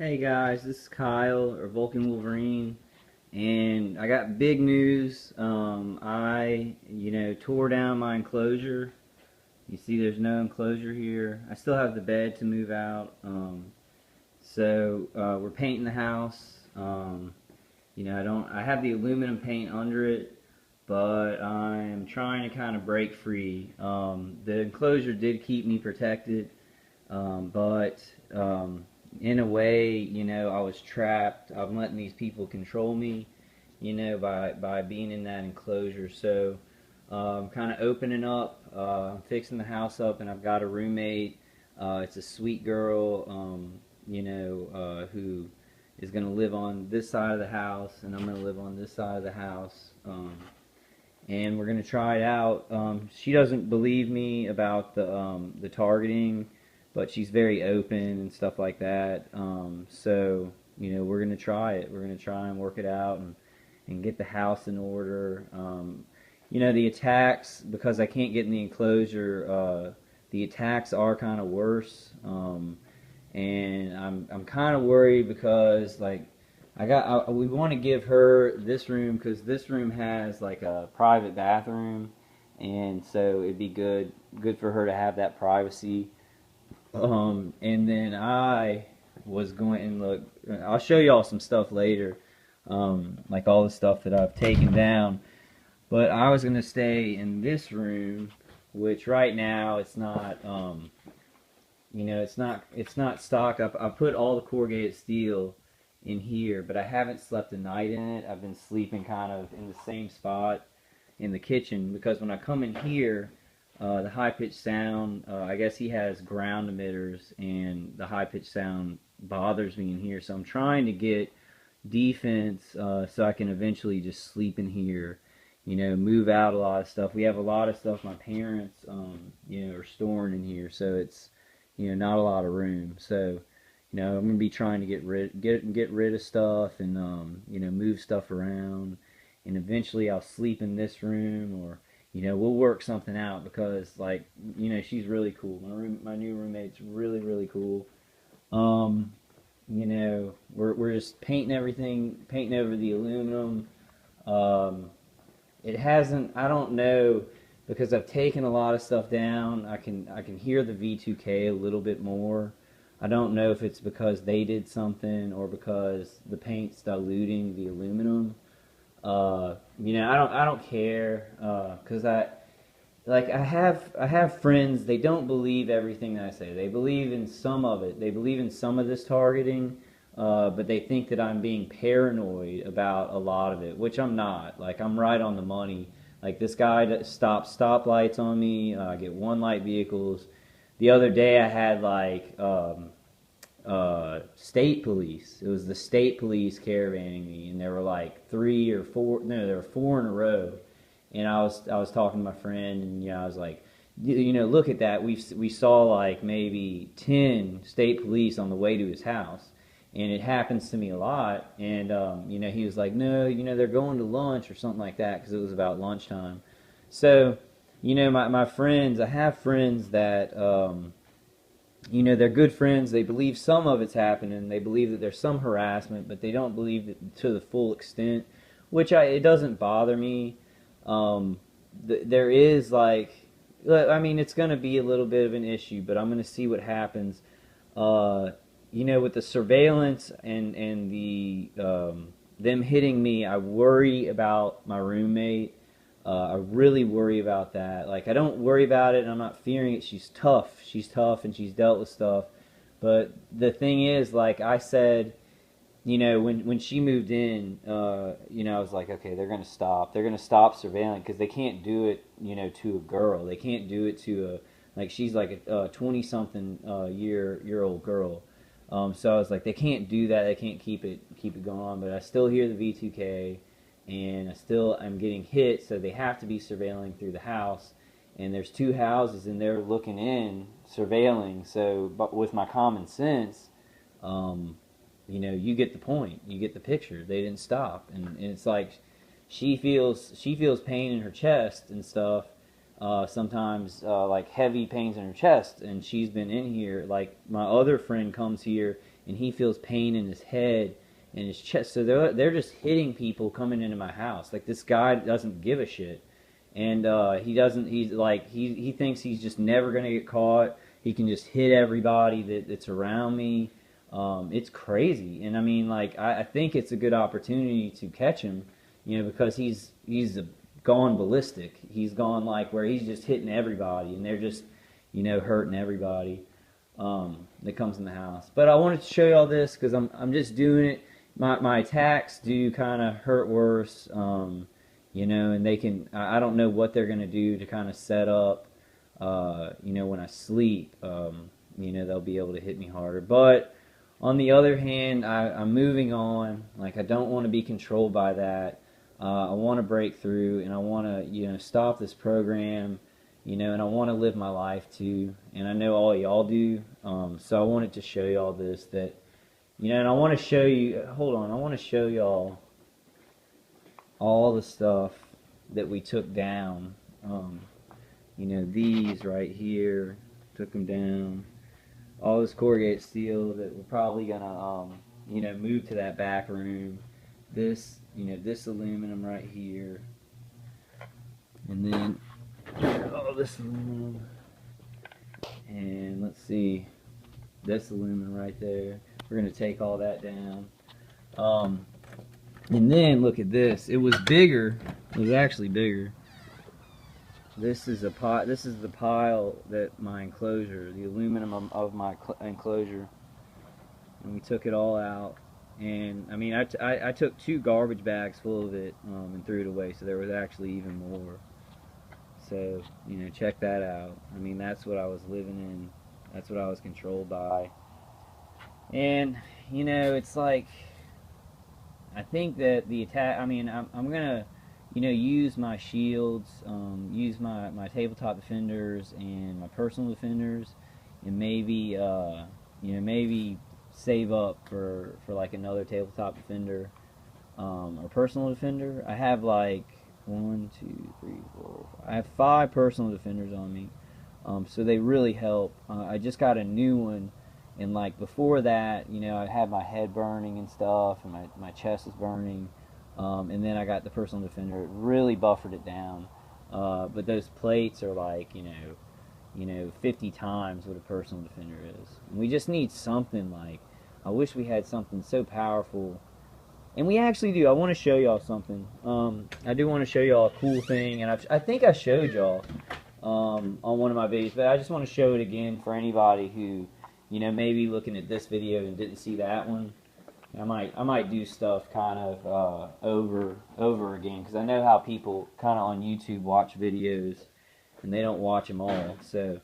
Hey guys, this is Kyle or Vulcan Wolverine, and I got big news. I tore down my enclosure. You see, there's no enclosure here. I still have the bed to move out. We're painting the house. I have the aluminum paint under it, but I'm trying to kind of break free. The enclosure did keep me protected, but in a way, I was trapped. I'm letting these people control me, by being in that enclosure. So I'm kind of opening up. I'm fixing the house up, and I've got a roommate. It's a sweet girl, who is going to live on this side of the house, and I'm going to live on this side of the house. And we're going to try it out. She doesn't believe me about the targeting, but she's very open and stuff like that. We're going to try it. We're going to try and work it out and get the house in order. The attacks, because I can't get in the enclosure, the attacks are kind of worse. And I'm kind of worried because, like, we want to give her this room because this room has like a private bathroom, and so it'd be good for her to have that privacy. And then I was going, and look, I'll show y'all some stuff later, like all the stuff that I've taken down. But I was gonna stay in this room, which right now it's not, it's not stock. I put all the corrugated steel in here, but I haven't slept a night in it. I've been sleeping kind of in the same spot in the kitchen because when I come in here, the high-pitched sound, I guess he has ground emitters, and the high-pitched sound bothers me in here. So I'm trying to get defense so I can eventually just sleep in here, move out a lot of stuff. We have a lot of stuff my parents, are storing in here, so it's, not a lot of room. So, I'm going to be trying to get rid of stuff and, move stuff around. And eventually I'll sleep in this room, or we'll work something out because, like, she's really cool. My new roommate's really, really cool. We're just painting everything, painting over the aluminum. It hasn't, I don't know, because I've taken a lot of stuff down. I can hear the V2K a little bit more. I don't know if it's because they did something or because the paint's diluting the aluminum. I don't care, because I have friends. They don't believe everything that I say. They believe in some of it. They believe in some of this targeting, but they think that I'm being paranoid about a lot of it, which I'm not. Like, I'm right on the money. Like, this guy that stops stoplights on me. I get one light vehicles. The other day I had like state police. It was the state police caravanning me, and there were like three or four. No, there were four in a row. And I was talking to my friend, and I was like, look at that. We saw like maybe 10 state police on the way to his house, and it happens to me a lot. And he was like, no, they're going to lunch or something like that because it was about lunchtime. So, my friends, I have friends that they're good friends. They believe some of it's happening. They believe that there's some harassment, but they don't believe it to the full extent, which it doesn't bother me. There is like, it's going to be a little bit of an issue, but I'm going to see what happens. With the surveillance and the them hitting me, I worry about my roommate. I really worry about that. Like, I don't worry about it, and I'm not fearing it. She's tough. She's tough, and she's dealt with stuff. But the thing is, like I said, when she moved in, I was like, okay, they're gonna stop. They're gonna stop surveilling because they can't do it, to a girl. They can't do it to she's like a 20-something year old girl. So I was like, they can't do that. They can't keep it going on. But I still hear the V2K. And I'm getting hit, so they have to be surveilling through the house. And there's two houses, and they're looking in, surveilling. So, but with my common sense, you get the point, you get the picture. They didn't stop, and it's like she feels pain in her chest and stuff. Sometimes like heavy pains in her chest, and she's been in here. Like, my other friend comes here, and he feels pain in his head and his chest. So they're just hitting people coming into my house. Like, this guy doesn't give a shit, and he doesn't. He's like he thinks he's just never gonna get caught. He can just hit everybody that's around me. It's crazy, and I mean, like, I think it's a good opportunity to catch him, because he's gone ballistic. He's gone, like, where he's just hitting everybody, and they're just, hurting everybody that comes in the house. But I wanted to show you all this because I'm just doing it. My attacks do kind of hurt worse, and they can. I don't know what they're gonna do to kind of set up, when I sleep. They'll be able to hit me harder, but on the other hand, I'm moving on. Like, I don't want to be controlled by that. I want to break through, and I want to, stop this program, and I want to live my life too. And I know all y'all do. So I wanted to show you all this, that, and I want to show you, hold on, I want to show y'all all the stuff that we took down. These right here, took them down. All this corrugated steel that we're probably gonna move to that back room. This this aluminum right here, and then all this aluminum, and let's see, this aluminum right there. We're gonna take all that down, and then look at this. It was bigger. It was actually bigger. This is the pile that my enclosure, the aluminum of my enclosure, and we took it all out. And I mean, I took 2 garbage bags full of it and threw it away. So there was actually even more. So check that out. I mean, that's what I was living in. That's what I was controlled by. And it's like, I think that the attack. I mean, I'm gonna use my shields, use my tabletop defenders and my personal defenders, and maybe maybe save up for like another tabletop defender or personal defender. I have like 1, 2, 3, 4, 5. I have 5 personal defenders on me, so they really help. I just got a new one, and like before that, I had my head burning and stuff, and my chest was burning. And then I got the personal defender. It really buffered it down. But those plates are like, 50 times what a personal defender is. And we just need something like, I wish we had something so powerful. And we actually do. I want to show y'all something. I do want to show y'all a cool thing. And I think I showed y'all on one of my videos. But I just want to show it again for anybody who, maybe looking at this video and didn't see that one. I might do stuff kind of over again, because I know how people kind of on YouTube watch videos and they don't watch them all. So,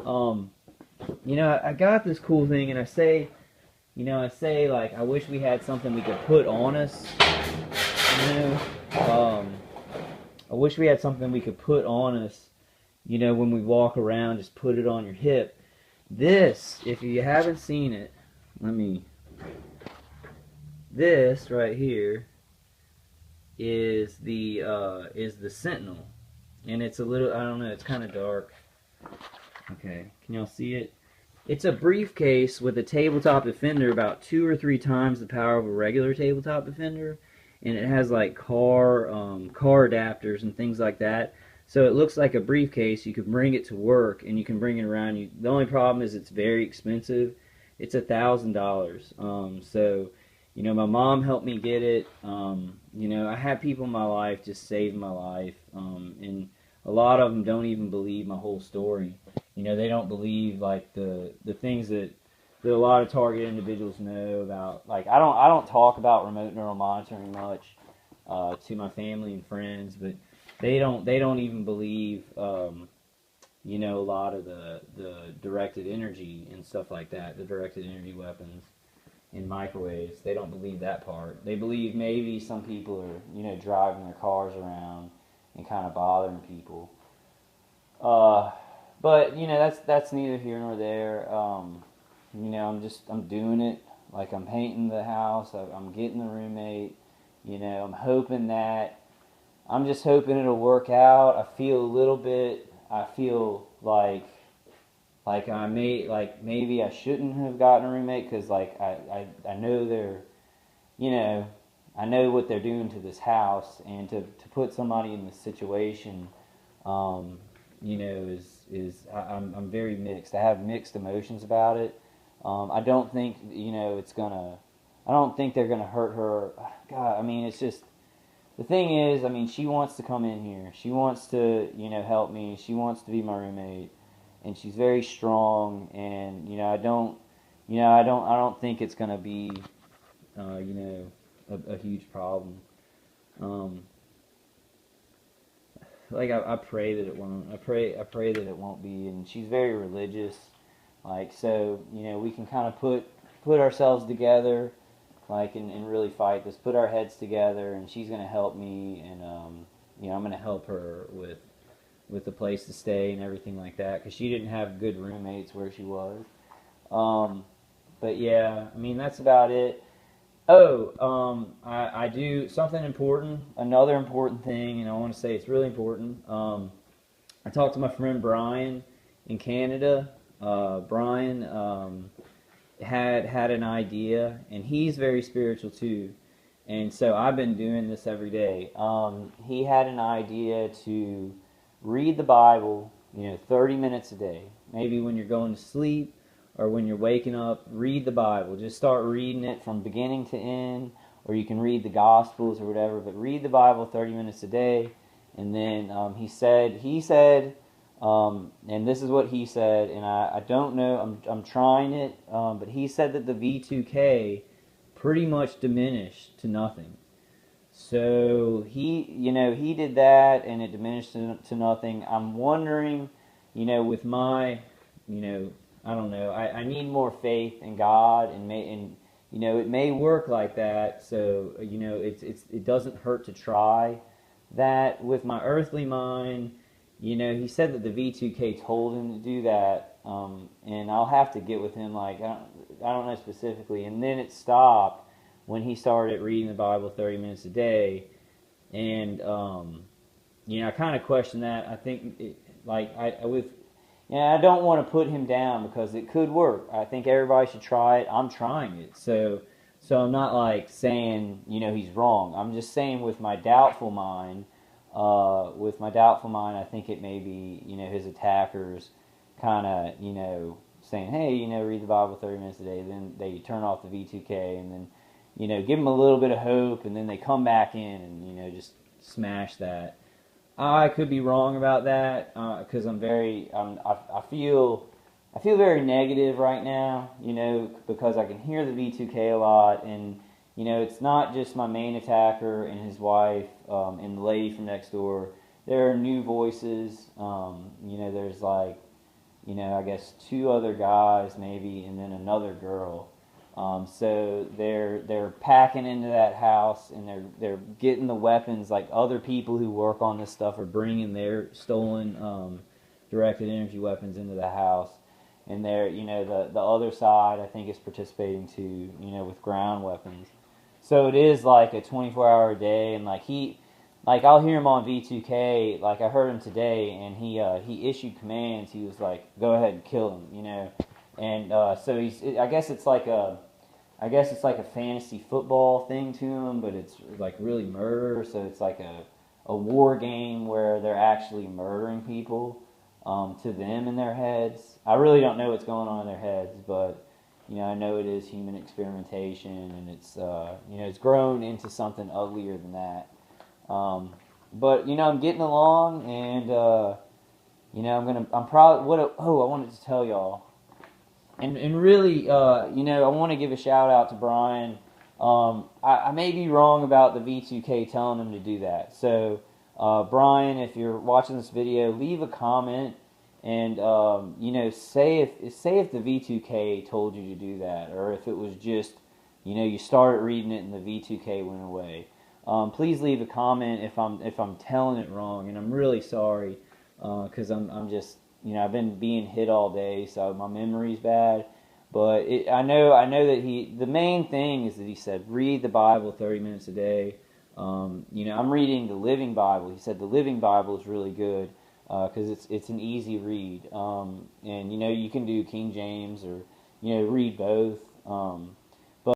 I got this cool thing, and I say like, I wish we had something we could put on us. I wish we had something we could put on us. When we walk around, just put it on your hip. This, if you haven't seen it, this right here is the Sentinel, and it's a little, I don't know, it's kind of dark. Okay, can y'all see it? It's a briefcase with a tabletop defender about 2 or 3 times the power of a regular tabletop defender, and it has like car adapters and things like that. So it looks like a briefcase. You can bring it to work, and you can bring it around. The only problem is it's very expensive. It's $1,000. So my mom helped me get it. I have people in my life just saving my life, and a lot of them don't even believe my whole story. They don't believe like the things that a lot of target individuals know about. Like, I don't talk about remote neural monitoring much to my family and friends, but they don't even believe a lot of the directed energy and stuff like that, the directed energy weapons in microwaves. They don't believe that part. They believe maybe some people are driving their cars around and kind of bothering people. But that's neither here nor there. I'm doing it. Like, I'm painting the house. I'm getting the roommate. I'm just hoping it'll work out. I feel like like maybe I shouldn't have gotten a roommate, because like I know they're, you know, I know what they're doing to this house, and to put somebody in this situation, you know, I'm very mixed. I have mixed emotions about it. I don't think, you know, I don't think they're gonna hurt her. God, I mean, it's just, the thing is, I mean, she wants to come in here. She wants to, you know, help me. She wants to be my roommate, and she's very strong. And you know, I don't think it's gonna be, you know, a huge problem. Um, like I pray that it won't. I pray that it won't be. And she's very religious, like, so, you know, we can kind of put ourselves together, like, and really fight this. Put our heads together, and she's gonna help me, and you know, I'm gonna help her with the place to stay and everything like that, because she didn't have good roommates where she was. But yeah, I mean, that's about it. Oh, I do something important, another important thing, and I want to say it's really important. I talked to my friend Brian in Canada. Brian had an idea, and he's very spiritual too. And so I've been doing this every day. He had an idea to read the Bible, you know, 30 minutes a day. Maybe when you're going to sleep or when you're waking up, read the Bible. Just start reading it from beginning to end, or you can read the Gospels or whatever, but read the Bible 30 minutes a day. And then he said, and this is what he said, and I don't know, I'm trying it, but he said that the V2K pretty much diminished to nothing. So he did that, and it diminished to nothing. I'm wondering, you know, with my, you know, I don't know, I need more faith in God, and you know, it may work like that. So, you know, it doesn't hurt to try that with my earthly mind. You know, he said that the V2K told him to do that, and I'll have to get with him, like, I don't know specifically. And then it stopped when he started reading the Bible 30 minutes a day, and, you know, I kind of question that. I think, I don't want to put him down, because it could work. I think everybody should try it. I'm trying it, so I'm not, like, saying, you know, he's wrong. I'm just saying, with my doubtful mind, I think it may be, you know, his attackers kind of, you know, saying, hey, you know, read the Bible 30 minutes a day. Then they turn off the V2K, and then, you know, give them a little bit of hope, and then they come back in and, you know, just smash that. I could be wrong about that, because I feel very negative right now, you know, because I can hear the V2K a lot, and, you know, it's not just my main attacker and his wife, and the lady from next door. There are new voices. You know, there's, like, you know, I guess 2 other guys maybe, and then another girl. So they're packing into that house, and they're getting the weapons. Like, other people who work on this stuff are bringing their stolen directed energy weapons into the house, and they're, you know, the other side, I think, is participating too, you know, with ground weapons. So it is like a 24-hour day, and like I'll hear him on V2K. Like, I heard him today, and he issued commands. He was like, "Go ahead and kill him," you know. And so I guess it's like a fantasy football thing to him, but it's like really murder. So it's like a war game where they're actually murdering people, to them in their heads. I really don't know what's going on in their heads, but, you know, I know it is human experimentation, and it's, you know, it's grown into something uglier than that. But, you know, I'm getting along, and, you know, I wanted to tell y'all, and really, you know, I want to give a shout out to Brian. I may be wrong about the V2K telling him to do that. So, Brian, if you're watching this video, leave a comment, and, you know, say if the V2K told you to do that, or if it was just, you know, you started reading it and the V2K went away. Please leave a comment if I'm telling it wrong, and I'm really sorry, because I'm just, you know, I've been being hit all day, so my memory's bad. But I know that the main thing is that he said, read the Bible 30 minutes a day. You know, I'm reading the Living Bible. He said the Living Bible is really good. because it's an easy read. And you know you can do King James or read both.